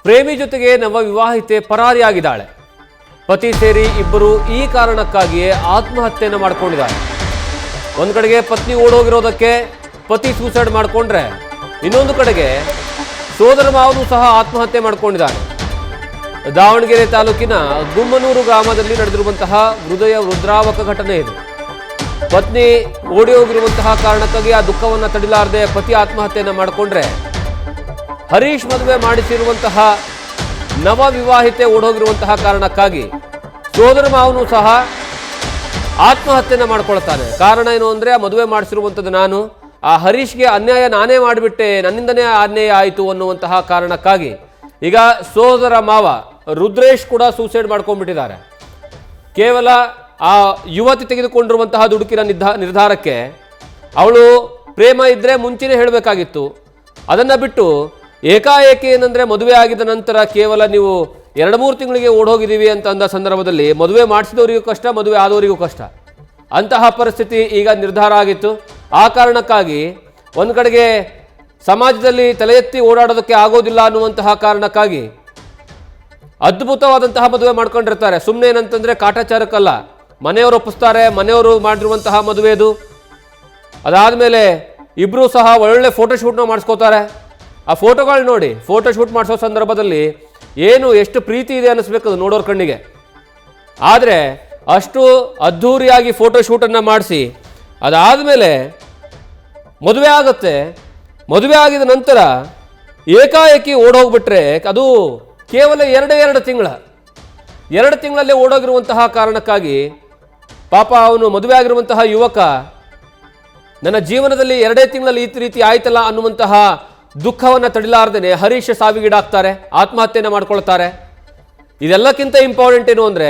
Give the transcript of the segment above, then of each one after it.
ಪ್ರೇಮಿ ಜೊತೆಗೆ ನವ ವಿವಾಹಿತೆ ಪರಾರಿಯಾಗಿದ್ದಾಳೆ. ಪತಿ ಸೇರಿ ಇಬ್ಬರು ಈ ಕಾರಣಕ್ಕಾಗಿಯೇ ಆತ್ಮಹತ್ಯೆಯನ್ನು ಮಾಡಿಕೊಂಡಿದ್ದಾರೆ. ಒಂದು ಕಡೆಗೆ ಪತ್ನಿ ಓಡೋಗಿರೋದಕ್ಕೆ ಪತಿ ಸೂಸೈಡ್ ಮಾಡಿಕೊಂಡ್ರೆ, ಇನ್ನೊಂದು ಕಡೆಗೆ ಸೋದರ ಮಾವನು ಸಹ ಆತ್ಮಹತ್ಯೆ ಮಾಡಿಕೊಂಡಿದ್ದಾನೆ. ದಾವಣಗೆರೆ ತಾಲೂಕಿನ ಗುಮ್ಮನೂರು ಗ್ರಾಮದಲ್ಲಿ ನಡೆದಿರುವಂತಹ ಹೃದಯ ವೃದ್ರಾವಕ ಘಟನೆ ಇದು. ಪತ್ನಿ ಓಡಿ ಹೋಗಿರುವಂತಹ ಕಾರಣಕ್ಕಾಗಿ ಆ ದುಃಖವನ್ನು ತಡಿಲಾರದೆ ಪತಿ ಆತ್ಮಹತ್ಯೆಯನ್ನು ಮಾಡಿಕೊಂಡ್ರೆ, ಹರೀಶ್ ಮದುವೆ ಮಾಡಿಸಿರುವಂತಹ ನವ ವಿವಾಹಿತೆ ಓಡೋಗಿರುವಂತಹ ಕಾರಣಕ್ಕಾಗಿ ಸೋದರ ಮಾವನು ಸಹ ಆತ್ಮಹತ್ಯೆಯನ್ನು ಮಾಡ್ಕೊಳ್ತಾನೆ. ಕಾರಣ ಏನು ಅಂದರೆ, ಆ ಮದುವೆ ಮಾಡಿಸಿರುವಂಥದ್ದು ನಾನು, ಆ ಹರೀಶ್ಗೆ ಅನ್ಯಾಯ ನಾನೇ ಮಾಡಿಬಿಟ್ಟೆ, ನನ್ನಿಂದನೇ ಅನ್ಯಾಯ ಆಯಿತು ಅನ್ನುವಂತಹ ಕಾರಣಕ್ಕಾಗಿ ಈಗ ಸೋದರ ಮಾವ ರುದ್ರೇಶ್ ಕೂಡ ಸೂಸೈಡ್ ಮಾಡ್ಕೊಂಡ್ಬಿಟ್ಟಿದ್ದಾರೆ. ಕೇವಲ ಆ ಯುವತಿ ತೆಗೆದುಕೊಂಡಿರುವಂತಹ ದುಡುಕಿನ ನಿರ್ಧಾರಕ್ಕೆ ಅವಳು ಪ್ರೇಮ ಇದ್ದರೆ ಮುಂಚೆನೇ ಹೇಳಬೇಕಾಗಿತ್ತು. ಅದನ್ನು ಬಿಟ್ಟು ಏಕಾಏಕಿ ಏನಂದರೆ, ಮದುವೆ ಆಗಿದ ನಂತರ ಕೇವಲ ನೀವು 2-3 ತಿಂಗಳಿಗೆ ಓಡೋಗಿದ್ದೀವಿ ಅಂತ ಅಂದ ಸಂದರ್ಭದಲ್ಲಿ ಮದುವೆ ಮಾಡಿಸಿದವರಿಗೂ ಕಷ್ಟ, ಮದುವೆ ಆದವರಿಗೂ ಕಷ್ಟ. ಅಂತಹ ಪರಿಸ್ಥಿತಿ ಈಗ ನಿರ್ಧಾರ ಆಗಿತ್ತು. ಆ ಕಾರಣಕ್ಕಾಗಿ ಒಂದು ಕಡೆಗೆ ಸಮಾಜದಲ್ಲಿ ತಲೆ ಎತ್ತಿ ಓಡಾಡೋದಕ್ಕೆ ಆಗೋದಿಲ್ಲ ಅನ್ನುವಂತಹ ಕಾರಣಕ್ಕಾಗಿ ಅದ್ಭುತವಾದಂತಹ ಮದುವೆ ಮಾಡ್ಕೊಂಡಿರ್ತಾರೆ. ಸುಮ್ಮನೆ ಏನಂತಂದರೆ ಕಾಟಾಚಾರಕ್ಕಲ್ಲ, ಮನೆಯವರು ಒಪ್ಪಿಸ್ತಾರೆ, ಮನೆಯವರು ಮಾಡಿರುವಂತಹ ಮದುವೆ ಅದು. ಅದಾದಮೇಲೆ ಇಬ್ಬರೂ ಸಹ ಒಳ್ಳೊಳ್ಳೆ ಫೋಟೋಶೂಟ್ನ ಮಾಡಿಸ್ಕೋತಾರೆ. ಆ ಫೋಟೋಗಳು ನೋಡಿ, ಫೋಟೋಶೂಟ್ ಮಾಡಿಸೋ ಸಂದರ್ಭದಲ್ಲಿ ಎಷ್ಟು ಪ್ರೀತಿ ಇದೆ ಅನ್ನಿಸ್ಬೇಕು ಅದು ನೋಡೋರ ಕಣ್ಣಿಗೆ. ಆದರೆ ಅಷ್ಟು ಅದ್ಧೂರಿಯಾಗಿ ಫೋಟೋಶೂಟನ್ನು ಮಾಡಿಸಿ ಅದಾದಮೇಲೆ ಮದುವೆ ಆಗುತ್ತೆ. ಮದುವೆ ಆಗಿದ ನಂತರ ಏಕಾಏಕಿ ಓಡೋಗ್ಬಿಟ್ರೆ, ಅದು ಕೇವಲ 2 ತಿಂಗಳಲ್ಲೇ ಓಡೋಗಿರುವಂತಹ ಕಾರಣಕ್ಕಾಗಿ ಪಾಪ ಅವನು ಮದುವೆ ಆಗಿರುವಂತಹ ಯುವಕ, ನನ್ನ ಜೀವನದಲ್ಲಿ 2 ತಿಂಗಳಲ್ಲಿ ಈ ರೀತಿ ಆಯ್ತಲ್ಲ ಅನ್ನುವಂತಹ ದುಃಖವನ್ನು ತಡಿಲಾರ್ದೇನೆ ಹರೀಶ್ ಸಾವಿಗೀಡಾಗ್ತಾರೆ, ಆತ್ಮಹತ್ಯೆಯನ್ನು ಮಾಡ್ಕೊಳ್ತಾರೆ. ಇದೆಲ್ಲಕ್ಕಿಂತ ಇಂಪಾರ್ಟೆಂಟ್ ಏನು ಅಂದರೆ,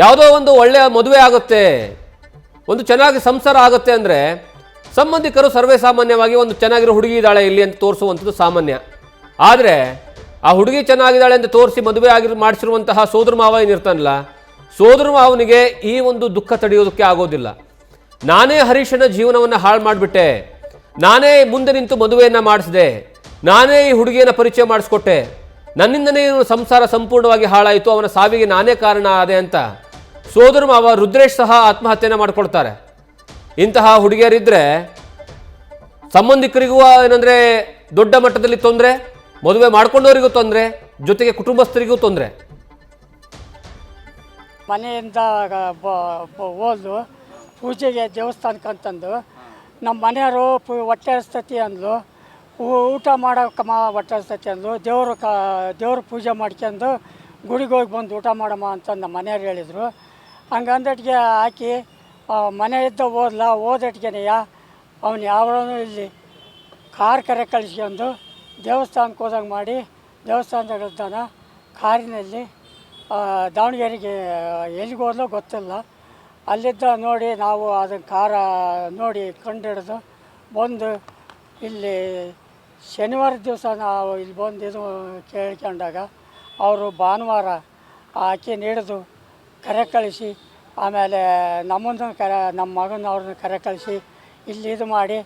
ಯಾವುದೋ ಒಂದು ಒಳ್ಳೆಯ ಮದುವೆ ಆಗುತ್ತೆ, ಒಂದು ಚೆನ್ನಾಗಿ ಸಂಸಾರ ಆಗುತ್ತೆ ಅಂದರೆ ಸಂಬಂಧಿಕರು ಸರ್ವೇ ಸಾಮಾನ್ಯವಾಗಿ ಒಂದು ಚೆನ್ನಾಗಿರೋ ಹುಡುಗಿ ಇದ್ದಾಳೆ ಇಲ್ಲಿ ಅಂತ ತೋರಿಸುವಂಥದ್ದು ಸಾಮಾನ್ಯ. ಆದರೆ ಆ ಹುಡುಗಿ ಚೆನ್ನಾಗಿದ್ದಾಳೆ ಅಂತ ತೋರಿಸಿ ಮದುವೆ ಮಾಡಿಸಿರುವಂತಹ ಸೋದರ ಮಾವ ಏನಿರ್ತಾನಲ್ಲ, ಸೋದರ ಮಾವನಿಗೆ ಈ ಒಂದು ದುಃಖ ತಡೆಯೋದಕ್ಕೆ ಆಗೋದಿಲ್ಲ. ನಾನೇ ಹರೀಶನ ಜೀವನವನ್ನು ಹಾಳು ಮಾಡಿಬಿಟ್ಟೆ, ನಾನೇ ಮುಂದೆ ನಿಂತು ಮದುವೆಯನ್ನು ಮಾಡಿಸಿದೆ, ನಾನೇ ಈ ಹುಡುಗಿಯನ್ನು ಪರಿಚಯ ಮಾಡಿಸ್ಕೊಟ್ಟೆ, ನನ್ನಿಂದನೇ ಸಂಸಾರ ಸಂಪೂರ್ಣವಾಗಿ ಹಾಳಾಯಿತು, ಅವನ ಸಾವಿಗೆ ನಾನೇ ಕಾರಣ ಆದೆ ಅಂತ ಸೋದರ ಮಾವ ರುದ್ರೇಶ್ ಸಹ ಆತ್ಮಹತ್ಯೆಯನ್ನು ಮಾಡ್ಕೊಳ್ತಾರೆ. ಇಂತಹ ಹುಡುಗಿಯರಿದ್ದರೆ ಸಂಬಂಧಿಕರಿಗೂ ಏನಂದರೆ ದೊಡ್ಡ ಮಟ್ಟದಲ್ಲಿ ತೊಂದರೆ, ಮದುವೆ ಮಾಡ್ಕೊಂಡವರಿಗೂ ತೊಂದರೆ, ಜೊತೆಗೆ ಕುಟುಂಬಸ್ಥರಿಗೂ ತೊಂದರೆ. ಮನೆಯಿಂದ ಹೋದ್ಲು ಪೂಜೆಗೆ ದೇವಸ್ಥಾನಕ್ಕೆ ಅಂತಂದು, ನಮ್ಮ ಮನೆಯವರು ಹೊಟ್ಟೆ ಹರಿಸ್ತತಿ ಅಂದ್ಲು, ಊಟ ಮಾಡೋಕ್ಕಮ್ಮ ಹೊಟ್ಟೆ ಹರಿಸ್ತತಿ ಅಂದ್ಲು, ದೇವ್ರ ಪೂಜೆ ಮಾಡ್ಕೊಂಡು ಗುಡಿಗೆ ಹೋಗಿ ಬಂದು ಊಟ ಮಾಡಮ್ಮ ಅಂತ ನಮ್ಮ ಮನೆಯವ್ರು ಹೇಳಿದರು. ಹಂಗಂದಟ್ಟಿಗೆ ಹಾಕಿ ಮನೆ ಇದ್ದ ಓದಟ್ಟಿಗೆನೆಯ ಅವನು ಯಾವನೂ ಇಲ್ಲಿ ಕಾರ್ ಕರೆ ಕಳಿಸ್ಕೊಂಡು ದೇವಸ್ಥಾನಕ್ಕೆ ಹೋದಂಗೆ ಮಾಡಿ, ದೇವಸ್ಥಾನದಾಗಿದ್ದಾನ ಕಾರಿನಲ್ಲಿ ದಾವಣಗೆರೆಗೆ ಎಲ್ಲಿಗೆ ಹೋದ್ಲೋ ಗೊತ್ತಿಲ್ಲ, ಅಲ್ಲಿದ್ದ ನೋಡಿ ನಾವು ಅದನ್ನು ಕಾರ ನೋಡಿ ಕಂಡಿಡಿದು ಬಂದು ಇಲ್ಲಿ ಶನಿವಾರ ದಿವಸ ನಾವು ಇಲ್ಲಿ ಬಂದು ಇದು ಕೇಳ್ಕೊಂಡಾಗ ಅವರು ಭಾನುವಾರ ಆಕೆ ಹಿಡಿದು ಕರೆ ಕಳಿಸಿ, ಆಮೇಲೆ ನಮ್ಮ ಮಗನವ್ರನ್ನ ಕರೆ ಕಳಿಸಿ ಇಲ್ಲಿ ಇದು ಮಾಡಿ,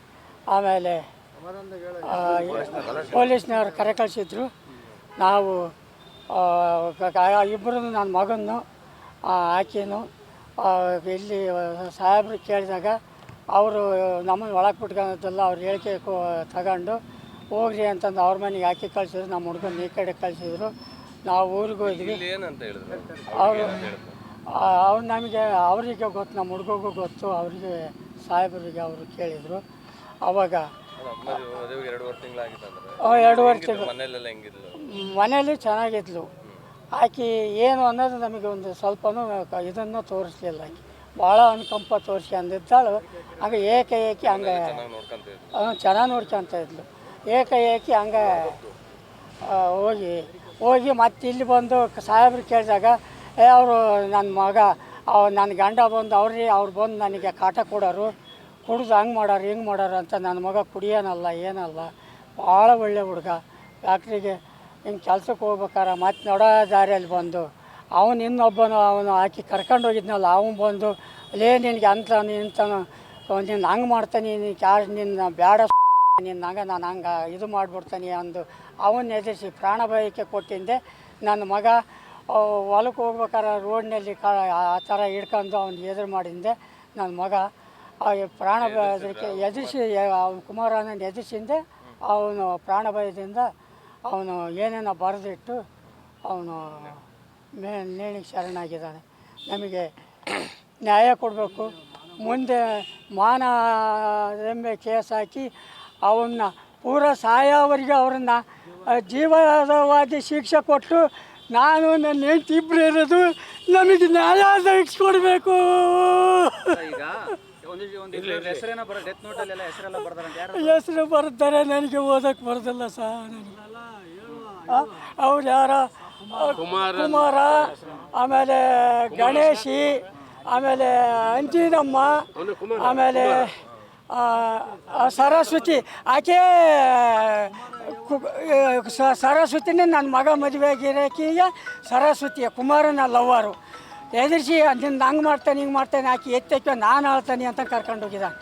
ಆಮೇಲೆ ಪೊಲೀಸ್ನವ್ರು ಕರೆ ಕಳಿಸಿದ್ರು. ನಾವು ಇಬ್ಬರು ನನ್ನ ಮಗನ್ನು ಆಕೆನು ಇಲ್ಲಿ ಸಾಹೇಬ್ರು ಕೇಳಿದಾಗ ಅವರು ನಮ್ಮನ್ನು ಒಳಗೆ ಬಿಟ್ಕೊಂಡದ್ದೆಲ್ಲ ಅವ್ರು ಹೇಳಿಕೆ ತಗೊಂಡು ಹೋಗ್ರಿ ಅಂತಂದು ಅವ್ರ ಮನೆಗೆ ಹಾಕಿ ಕಳಿಸಿದ್ರು. ನಮ್ಮ ಹುಡುಗನ ಈ ಕಡೆ ಕಳಿಸಿದ್ರು. ನಾವು ಊರಿಗೆ ಹೋದ್ವಿ. ಅವ್ರು ನಮಗೆ ಅವರಿಗೆ ಗೊತ್ತು, ನಮ್ಮ ಹುಡುಗಗೂ ಗೊತ್ತು, ಅವರಿಗೆ ಸಾಹೇಬರಿಗೆ ಅವರು ಕೇಳಿದರು. ಅವಾಗ 2 ತಿಂಗಳು ಮನೇಲಿ ಚೆನ್ನಾಗಿದ್ಲು ಆಕೆ. ಏನು ಅನ್ನೋದು ನಮಗೆ ಒಂದು ಸ್ವಲ್ಪನೂ ಇದನ್ನು ತೋರಿಸ್ಲಿಲ್ಲ. ಆಕೆ ಭಾಳ ಅನುಕಂಪ ತೋರಿಸಿ ಅಂದಿದ್ದಾಳು. ಹಂಗೆ ಏಕಾಏಕಿ ಹಂಗೆ ಚೆನ್ನಾಗಿ ನೋಡ್ಕೊಂತ ಇದ್ಲು. ಏಕಾಏಕಿ ಹಂಗೆ ಹೋಗಿ ಮತ್ತೆ ಇಲ್ಲಿ ಬಂದು ಸಾಹೇಬ್ರು ಕೇಳಿದಾಗ ಅವರು ನನ್ನ ಮಗ ನನ್ನ ಗಂಡ ಬಂದು ಅವ್ರು ಬಂದು ನನಗೆ ಕಾಟ ಕೊಡೋರು, ಕುಡಿದು ಹಂಗೆ ಮಾಡೋರು ಹಿಂಗೆ ಮಾಡೋರು ಅಂತ. ನನ್ನ ಮಗ ಕುಡಿಯೋನಲ್ಲ ಏನಲ್ಲ, ಭಾಳ ಒಳ್ಳೆ ಹುಡುಗ. ಫ್ಯಾಕ್ಟ್ರಿಗೆ ಹಿಂಗೆ ಕೆಲ್ಸಕ್ಕೆ ಹೋಗ್ಬೇಕಾರೆ ಮತ್ತೆ ನೋಡೋ ದಾರಿಯಲ್ಲಿ ಬಂದು ಇನ್ನೊಬ್ಬನು ಅವನು ಹಾಕಿ ಕರ್ಕೊಂಡು ಹೋಗಿದ್ನಲ್ಲ, ಅವನು ಬಂದು ಅಲ್ಲೇ ನಿನಗೆ ಅಂತ ನಿಂತಾನು, ನಿನ್ನ ಹಂಗೆ ಮಾಡ್ತಾನೆ, ನಿನ್ನ ಬೇಡ ನಿನ್ನ ನಾನು ಹಂಗೆ ಇದು ಮಾಡಿಬಿಡ್ತಾನೆ ಅಂದು ಅವನ್ನ ಎದುರಿಸಿ ಪ್ರಾಣ ಭಯಕ್ಕೆ ಕೊಟ್ಟಿದ್ದೆ. ನನ್ನ ಮಗ ಹೊಲಕ್ಕೆ ಹೋಗ್ಬೇಕಾದ್ರೆ ರೋಡ್ನಲ್ಲಿ ಆ ಥರ ಹಿಡ್ಕೊಂಡು ಅವ್ನು ಎದುರು ಮಾಡಿದ್ದೆ. ನನ್ನ ಮಗ ಪ್ರಾಣ ಭಯಕ್ಕೆ ಎದುರಿಸಿ ಕುಮಾರನ ಎದುರಿಸಿಂದೆ ಅವನು ಪ್ರಾಣ ಭಯದಿಂದ ಅವನು ಏನೇನೋ ಬರೆದಿಟ್ಟು ಅವನು ನೇಣಿಗೆ ಶರಣಾಗಿದ್ದಾನೆ. ನಮಗೆ ನ್ಯಾಯ ಕೊಡಬೇಕು. ಮುಂದೆ ಮಾನದಂಬೆ ಕೇಸ್ ಹಾಕಿ ಅವನ್ನ ಪೂರ ಸಾಯೋವರೆಗೆ ಅವ್ರನ್ನ ಜೀವವಾದಿ ಶಿಕ್ಷೆ ಕೊಟ್ಟು ನಾನು ನನ್ನ ಹೆಂಡತಿ ಇಬ್ಬರು ಇರೋದು ನಮಗೆ ನ್ಯಾಯ ಕೊಡಬೇಕು. ಹೆಸರು ಬರ್ತಾರೆ, ನನಗೆ ಓದಕ್ಕೆ ಬರೋದಿಲ್ಲ ಸರ್. ಅವ್ರು ಯಾರ ಕುಮಾರ, ಆಮೇಲೆ ಗಣೇಶಿ, ಆಮೇಲೆ ಅಂಜಿನಮ್ಮ, ಆಮೇಲೆ ಸರಸ್ವತಿ. ಆಕೆ ಸರಸ್ವತಿನೇ ನನ್ನ ಮಗ ಮದುವೆ ಆಗಿರೋಕೀಗ ಸರಸ್ವತಿಯ ಕುಮಾರನ ಲವ್ವರು ಎದುರಿಸಿ ನಿನ್ನ ಹಂಗೆ ಮಾಡ್ತಾನೆ ಹಿಂಗೆ ಮಾಡ್ತಾನೆ ಆಕೆ ಎತ್ತಕ್ಕೆ ನಾನು ಆಳ್ತಾನೆ ಅಂತ ಕರ್ಕೊಂಡು ಹೋಗಿದ್ದಾನೆ.